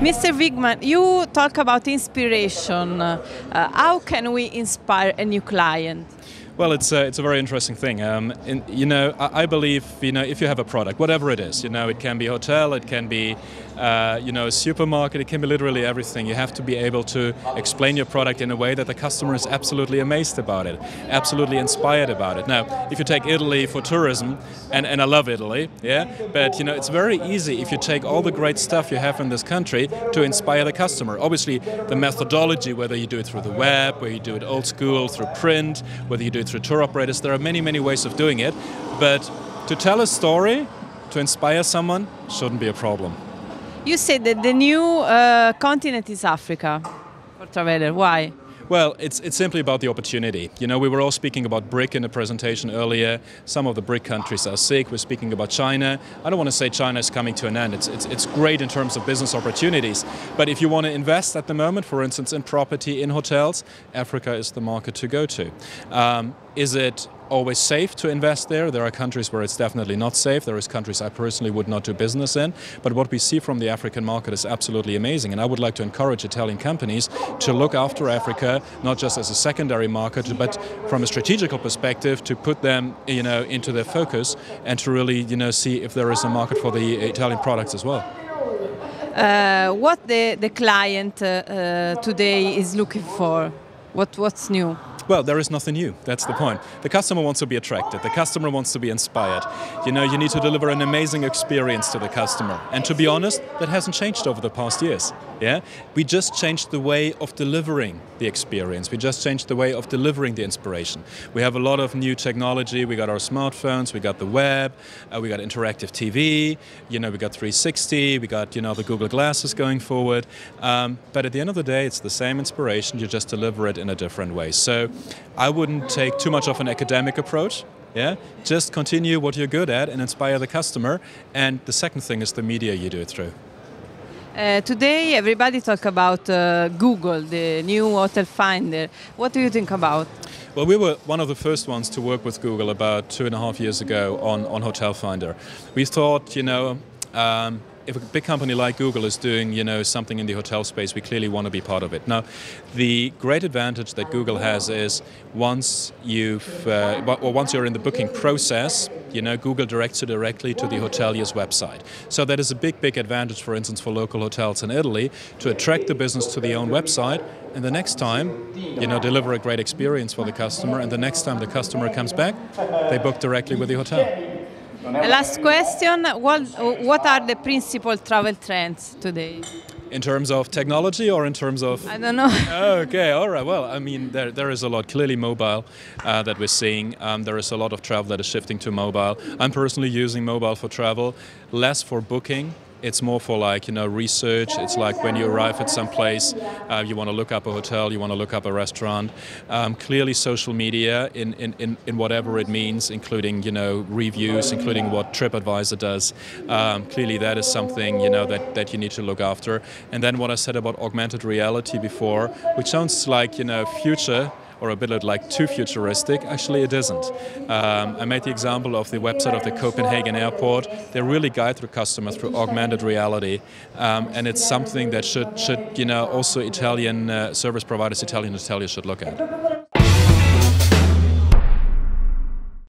Mr. Wiegmann, you talk about inspiration. How can we inspire a new client? Well, it's a very interesting thing. I believe, if you have a product, whatever it is, it can be a hotel, it can be, a supermarket, it can be literally everything. You have to be able to explain your product in a way that the customer is absolutely amazed about it, absolutely inspired about it. Now, if you take Italy for tourism, and I love Italy, yeah, but it's very easy if you take all the great stuff you have in this country to inspire the customer. Obviously, the methodology, whether you do it through the web, whether you do it old school through print, whether you do it through tour operators, there are many, many ways of doing it. But to tell a story, to inspire someone, shouldn't be a problem. You said that the new continent is Africa for traveler. Why? Well, it's simply about the opportunity. We were all speaking about BRIC in the presentation earlier. Some of the BRIC countries are sick. We're speaking about China. I don't want to say China is coming to an end. It's great in terms of business opportunities. But if you want to invest at the moment, for instance, in property, in hotels, Africa is the market to go to. Is it always safe to invest there? There are countries where it's definitely not safe. There are countries I personally would not do business in. But what we see from the African market is absolutely amazing. And I would like to encourage Italian companies to look after Africa, not just as a secondary market, but from a strategical perspective, to put them into their focus and to really see if there is a market for the Italian products as well. What the client today is looking for? What's new? Well, there is nothing new. That's the point. The customer wants to be attracted. The customer wants to be inspired. You need to deliver an amazing experience to the customer. And to be honest, that hasn't changed over the past years. Yeah, we just changed the way of delivering the experience. We just changed the way of delivering the inspiration. We have a lot of new technology. We got our smartphones. We got the web. We got interactive TV. We got 360. We got the Google glasses going forward. But at the end of the day, it's the same inspiration. You just deliver it in a different way. So I wouldn't take too much of an academic approach. Yeah, just continue what you're good at and inspire the customer. And the second thing is the media you do it through. Today, everybody talk about Google, the new hotel finder. What do you think about? Well, we were one of the first ones to work with Google about 2.5 years ago on Hotel Finder. We thought, if a big company like Google is doing, something in the hotel space, we clearly want to be part of it. Now, the great advantage that Google has is once you're in the booking process, Google directs you directly to the hotelier's website. So that is a big, big advantage, for instance, for local hotels in Italy to attract the business to their own website. And the next time, deliver a great experience for the customer. And the next time the customer comes back, they book directly with the hotel. Last question, what are the principal travel trends today? In terms of technology or in terms of... I don't know. Okay, all right. Well, I mean, there is a lot. Clearly mobile that we're seeing. There is a lot of travel that is shifting to mobile. I'm personally using mobile for travel, less for booking. It's more for research. It's like when you arrive at some place, you want to look up a hotel, you want to look up a restaurant. Clearly social media in whatever it means, including reviews, including what TripAdvisor does. Clearly that is something that you need to look after. And then what I said about augmented reality before, which sounds like future, or a bit like too futuristic. Actually, it isn't. I made the example of the website of the Copenhagen airport. They really guide the customer through augmented reality, and it's something that should also Italian service providers, Italian hoteliers should look at.